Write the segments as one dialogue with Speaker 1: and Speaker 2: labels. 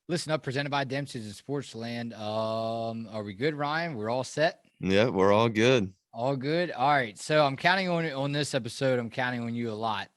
Speaker 1: Listen up, presented by Dempsey's in Sportsland. Are we good, Ryan? We're all set.
Speaker 2: Yeah, we're all good.
Speaker 1: All good. All right. So I'm counting on this episode. I'm counting on you a lot.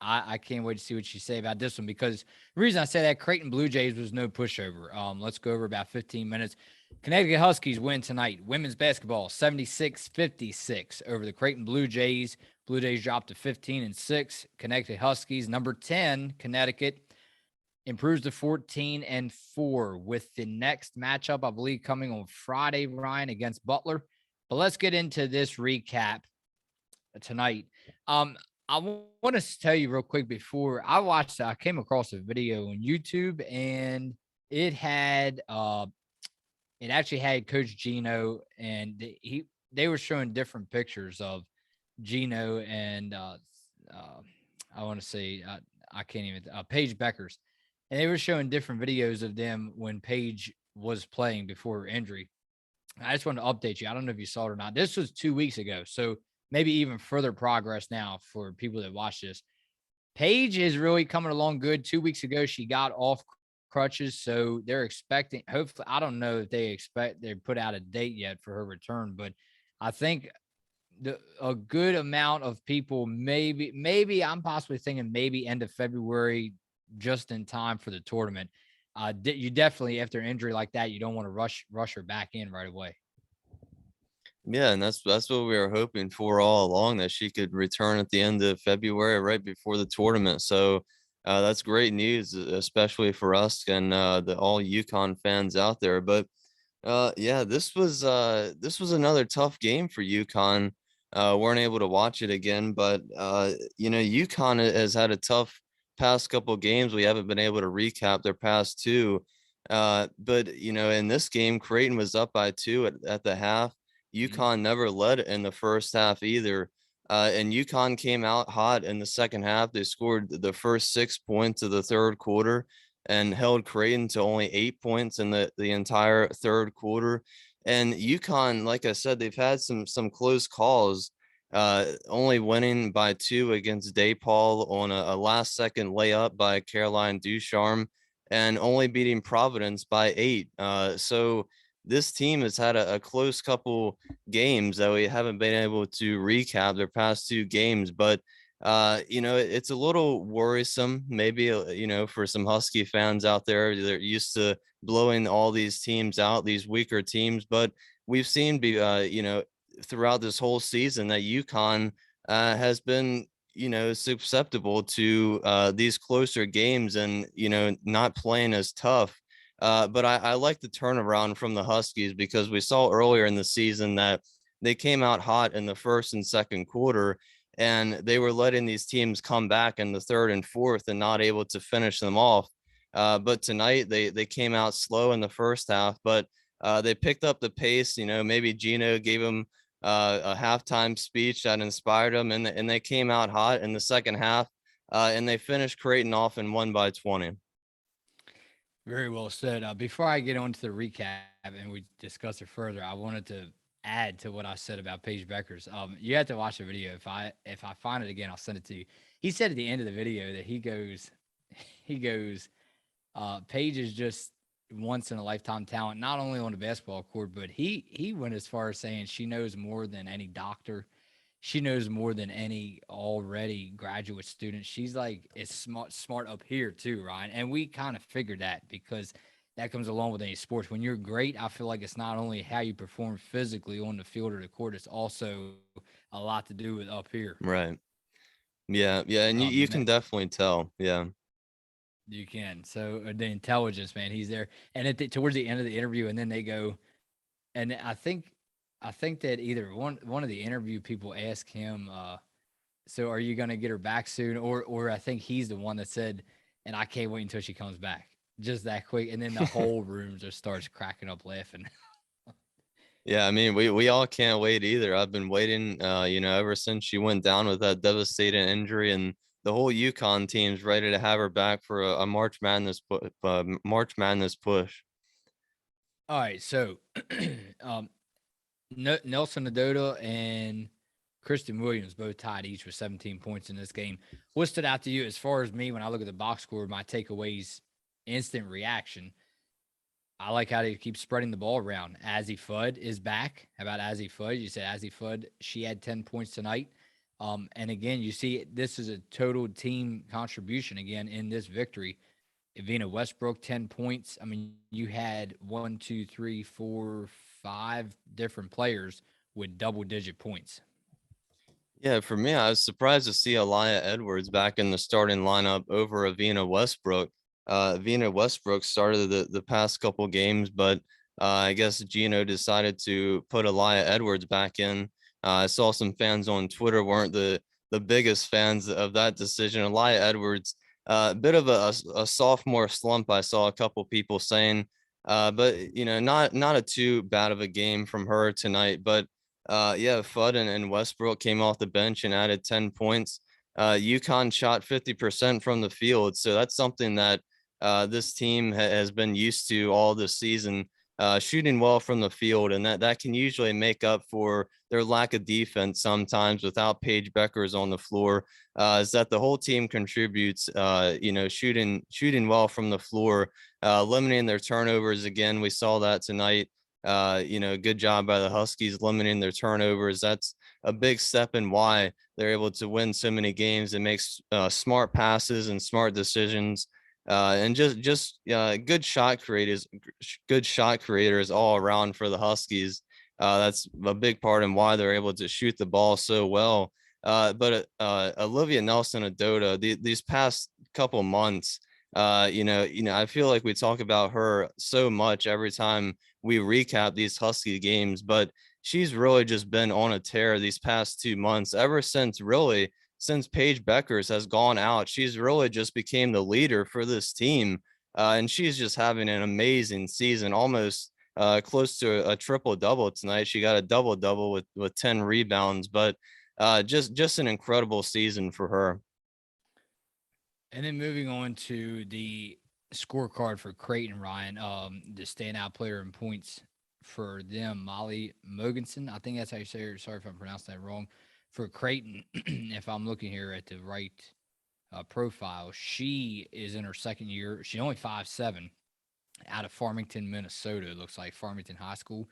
Speaker 1: I can't wait to see what you say about this one because the reason I say that Creighton Bluejays was no pushover. Let's go over about 15 minutes. Connecticut Huskies win tonight. Women's basketball 76-56 over the Creighton Blue Jays. Blue Jays dropped to 15-6. Connecticut Huskies number 10. Connecticut improves to 14-4 with the next matchup, I believe, coming on Friday, Ryan, against Butler. But let's get into this recap tonight. I want to tell you real quick before I came across a video on YouTube and it had it actually had Coach Gino and they were showing different pictures of Gino and uh I want to say I can't even Paige Beckers, and they were showing different videos of them when Paige was playing before her injury. I just want to update you. I don't know if you saw it or not. This was 2 weeks ago, so maybe even further progress now for people that watch this. Paige is really coming along good. 2 weeks ago, she got off crutches, so they're expecting. Hopefully, I don't know if they put out a date yet for her return, but I think a good amount of people maybe I'm possibly thinking maybe end of February, just in time for the tournament. You definitely, after an injury like that, you don't want to rush her back in right away.
Speaker 2: Yeah, and that's what we were hoping for all along, that she could return at the end of February, right before the tournament. So that's great news, especially for us and the all UConn fans out there. But yeah, this was another tough game for UConn. Weren't able to watch it again, but UConn has had a tough past couple games. We haven't been able to recap their past two. But in this game, Creighton was up by two at the half.
Speaker 1: Mhm.
Speaker 2: UConn never led in the first half either. And UConn came out hot in the second half. They scored the first 6 points of the third quarter and held Creighton to only 8 points in the entire third quarter. And UConn, like I said, they've had some close calls, only winning by two against DePaul on a last second layup by Caroline Ducharme, and only beating Providence by 8. So this team has had a close couple games that we haven't been able to recap their past two games, but it's a little worrisome, maybe, for some Husky fans out there. They're used to blowing all these teams out, these weaker teams, but we've seen, throughout this whole season that UConn has been, susceptible to these closer games and, not playing as tough. But I like the turnaround from the Huskies, because we saw earlier in the season that they came out hot in the first and second quarter, and they were letting these teams come back in the third and fourth and not able to finish them off. But tonight they came out slow in the first half, but they picked up the pace. Maybe Gino gave them a halftime speech that inspired them, and they came out hot in the second half, and they finished Creighton off and won by 20.
Speaker 1: Very well said. Before I get on to the recap and we discuss it further, I wanted to add to what I said about Paige Beckers. You have to watch the video. If I find it again, I'll send it to you. He said at the end of the video that he goes, Paige is just once in a lifetime talent, not only on the basketball court, but he went as far as saying she knows more than any doctor. She knows more than any already graduate student. She's like it's smart up here too, Ryan. And we kind of figured that because that comes along with any sports. When you're great, I feel like it's not only how you perform physically on the field or the court, it's also a lot to do with up here.
Speaker 2: Right. Yeah. Yeah. And you
Speaker 1: Um,
Speaker 2: can definitely tell. Yeah.
Speaker 1: You can. So the intelligence, man, he's there. And towards the end of the interview, and then they go, and I think that either one of the interview people asked him, "So are you going to get her back soon?" Or I think he's the one that said, "And I can't wait until she comes back." Just that quick, and then the whole room just starts cracking up laughing.
Speaker 2: Yeah, I mean, we all can't wait either. I've been waiting, ever since she went down with that devastating injury, and the whole UConn team's ready to have her back for a March Madness push.
Speaker 1: All right, so um, Nelson Adota and Kristen Williams both tied each with 17 points in this game. What stood out to you as far as me when I look at the box score? My takeaways instant reaction. I like how they keep spreading the ball around. Azzy Fudd is back. How about Azzy Fudd? You said Azzy Fudd. She had 10 points tonight. And again, you see this is a total team contribution again in this victory. Evina Westbrook, 10 points. I mean, you had 5 different players with double digit points.
Speaker 2: Yeah, for me, I was surprised to see Aliyah Edwards back in the starting lineup over Avina Westbrook. Avina Westbrook started the past couple games, but I guess Gino decided to put Aliyah Edwards back in. I saw some fans on Twitter weren't the biggest fans of that decision. Aliyah Edwards, a bit of a sophomore slump. I saw a couple people saying, but not a too bad of a game from her tonight, but. Yeah, Fudd and Westbrook came off the bench and added 10 points. UConn shot 50% from the field, so that's something that this team has been used to all this season, shooting well from the field, and that can usually make up for their lack of defense sometimes without Paige Beckers on the floor. Is that the whole team contributes, shooting well from the floor, limiting their turnovers. Again, we saw that tonight. Good job by the Huskies limiting their turnovers. That's a big step in why they're able to win so many games and make smart passes and smart decisions. And just good shot creators all around for the Huskies. That's a big part in why they're able to shoot the ball so well. But Olivia Nelson Odot, these past couple months, I feel like we talk about her so much every time we recap these Husky games, but she's really just been on a tear these past 2 months. Ever since Paige Beckers has gone out, she's really just became the leader for this team. And she's just having an amazing season, almost close to a triple double tonight. She got a double double with 10 rebounds, but just an incredible season for her.
Speaker 1: And then moving on to the scorecard for Creighton, Ryan, the standout player in points for them, Molly Mogensen. I think that's how you say it. Sorry if I'm pronouncing that wrong. For Creighton, if I'm looking here at the right profile, she is in her second year. She's only 5'7", out of Farmington, Minnesota. It looks like Farmington High School.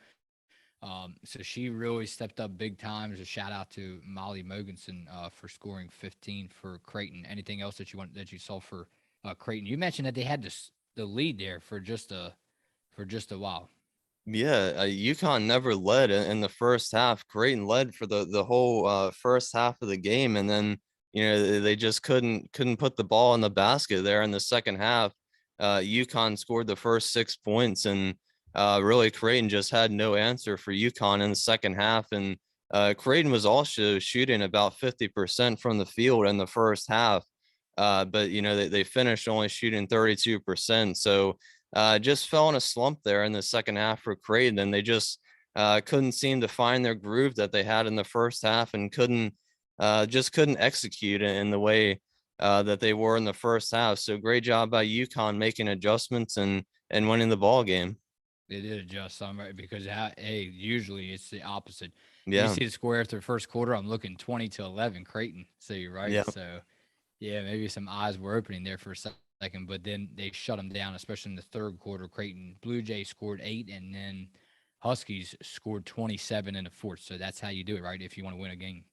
Speaker 1: So she really stepped up big time. A shout out to Molly Mogensen for scoring 15 for Creighton. Anything else that you saw for Creighton? You mentioned that they had the lead there for just a while.
Speaker 2: Yeah, UConn never led in the first half. Creighton led for the whole first half of the game, and then they just couldn't put the ball in the basket there in the second half. UConn scored the first 6 points, and really Creighton just had no answer for UConn in the second half. And Creighton was also shooting about 50% from the field in the first half, but they finished only shooting 32%. So just fell in a slump there in the second half for Creighton, and they just couldn't seem to find their groove that they had in the first half, and couldn't execute in the way that they were in the first half. So great job by UConn making adjustments and winning the ball game.
Speaker 1: They did adjust some, right? Because usually it's the opposite. You
Speaker 2: Yeah,
Speaker 1: see the score after the first quarter. I'm looking 20-11 Creighton. So you're right.
Speaker 2: yeah.
Speaker 1: So yeah, maybe some eyes were opening there for a second, but then they shut them down, especially in the third quarter. Creighton Bluejays scored 8, and then Huskies scored 27 in the fourth. So that's how you do it, right? If you want to win a game.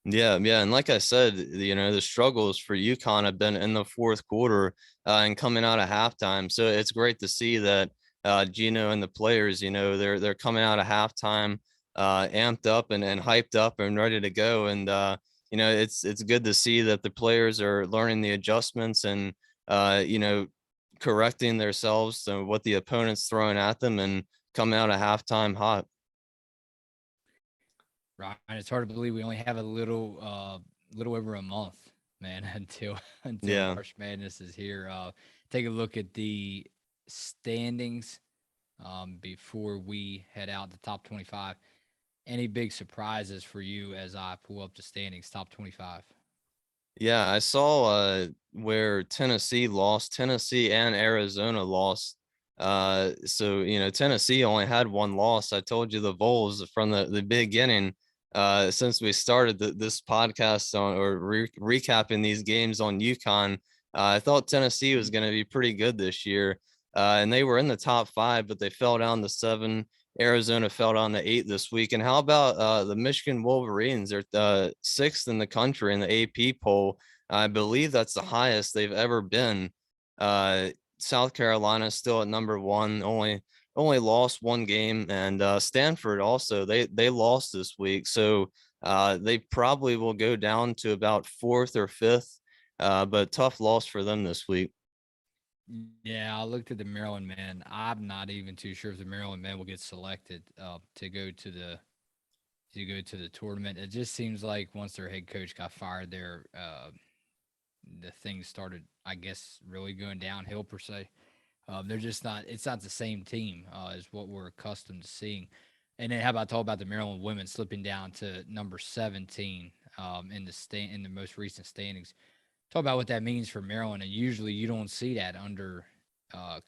Speaker 2: Yeah, yeah, and like I said, the struggles for UConn have been in the fourth quarter and coming out of halftime. So it's great to see that Gino and the players, they're coming out of halftime, amped up and hyped up and ready to go. And it's good to see that the players are learning the adjustments and correcting themselves to what the opponent's throwing at them and coming out of halftime hot.
Speaker 1: Right. It's hard to believe we only have a little over a month, man, until
Speaker 2: Yeah.
Speaker 1: March Madness is here. Take a look at the standings before we head out the top 25. Any big surprises for you as I pull up the standings, top 25?
Speaker 2: Yeah, I saw where Tennessee lost. Tennessee and Arizona lost. So Tennessee only had one loss. I told you the Vols from the beginning. Since we started this podcast on or recapping these games on UConn, I thought Tennessee was going to be pretty good this year, and they were in the top 5, but they fell down to 7. Arizona fell down to 8 this week. And how about the Michigan Wolverines? They're 6th in the country in the AP poll. I believe that's the highest they've ever been. South Carolina still at number 1, only lost 1 game, and Stanford also they lost this week, so they probably will go down to about 4th or 5th. But tough loss for them this week.
Speaker 1: Yeah, I looked at the Maryland men. I'm not even too sure if the Maryland men will get selected to go to the tournament. It just seems like once their head coach got fired, the things started, I guess, really going downhill per se. They're just not. It's not the same team as what we're accustomed to seeing. And then how about talk about the Maryland women slipping down to number 17 in the most recent standings. Talk about what that means for Maryland. And usually you don't see that under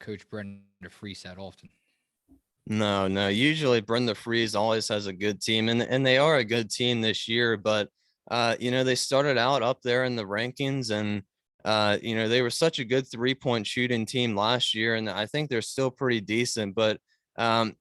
Speaker 1: Coach Brenda Freese that often.
Speaker 2: No, no. Usually Brenda Freeze always has a good team, and they are a good team this year. But they started out up there in the rankings, and they were such a good 3-point shooting team last year, and I think they're still pretty decent. But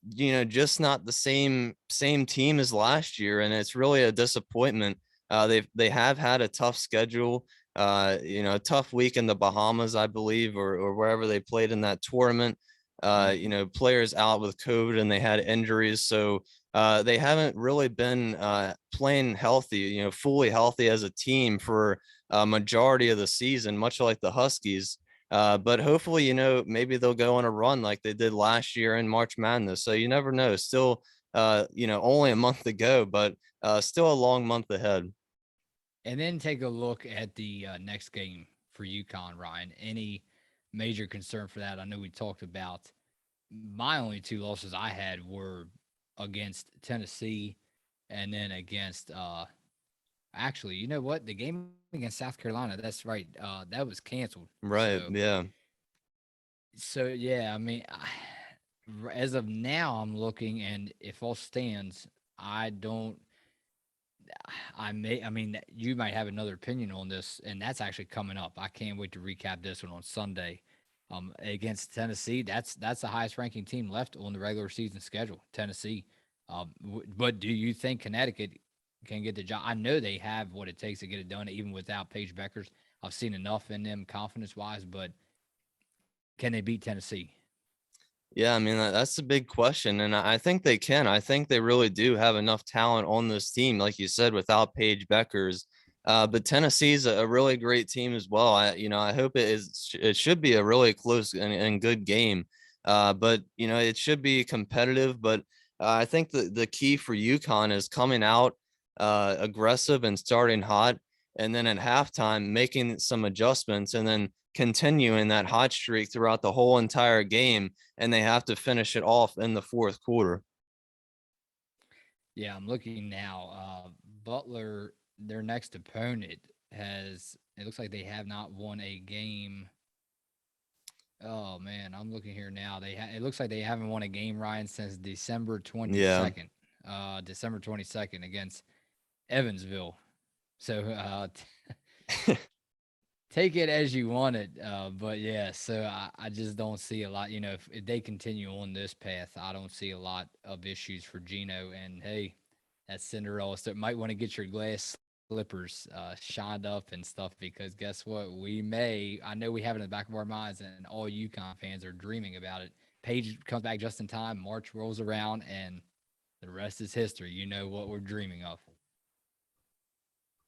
Speaker 2: just not the same team as last year, and it's really a disappointment. They have had a tough schedule. A tough week in the Bahamas, I believe, or wherever they played in that tournament. Players out with COVID and they had injuries. So they haven't really been playing healthy, fully healthy as a team for a majority of the season, much like the Huskies. But hopefully, maybe they'll go on a run like they did last year in March Madness. So you never know. Still, only a month to go, but still a long month ahead.
Speaker 1: And then take a look at the next game for UConn, Ryan. Any major concern for that? I know we talked about my only 2 losses I had were against Tennessee and then against actually, you know what? The game against South Carolina, that's right. That was canceled.
Speaker 2: Right. Yeah.
Speaker 1: So yeah, I mean, as of now I'm looking, and if all stands, I don't I mean, you might have another opinion on this, and that's actually coming up. I can't wait to recap this one on Sunday. Against Tennessee, that's the highest ranking team left on the regular season schedule, Tennessee. But do you think Connecticut can get the job? I know they have what it takes to get it done, even without Paige Beckers. I've seen enough in them confidence wise, but can they beat Tennessee?
Speaker 2: Yeah, I mean, that's a big question, and I think they can. I think they really do have enough talent on this team, like you said, without Paige Beckers. But Tennessee's a really great team as well. I hope it should be a really close and good game. But it should be competitive. But I think the key for UConn is coming out aggressive and starting hot, and then at halftime making some adjustments, and then continuing that hot streak throughout the whole entire game, and they have to finish it off in the 4th quarter.
Speaker 1: Yeah, I'm looking now. Butler, their next opponent, it looks like they have not won a game. Oh man, I'm looking here now. It looks like they haven't won a game, Ryan, since December
Speaker 2: Yeah.
Speaker 1: 22nd. December 22nd against Evansville. So take it as you want it. But yeah, so I just don't see a lot. If they continue on this path, I don't see a lot of issues for Gino. And hey, that's Cinderella. So might want to get your glass slippers shined up and stuff, because guess what? I know we have it in the back of our minds, and all UConn fans are dreaming about it. Paige comes back just in time. March rolls around, and the rest is history. You know what we're dreaming of.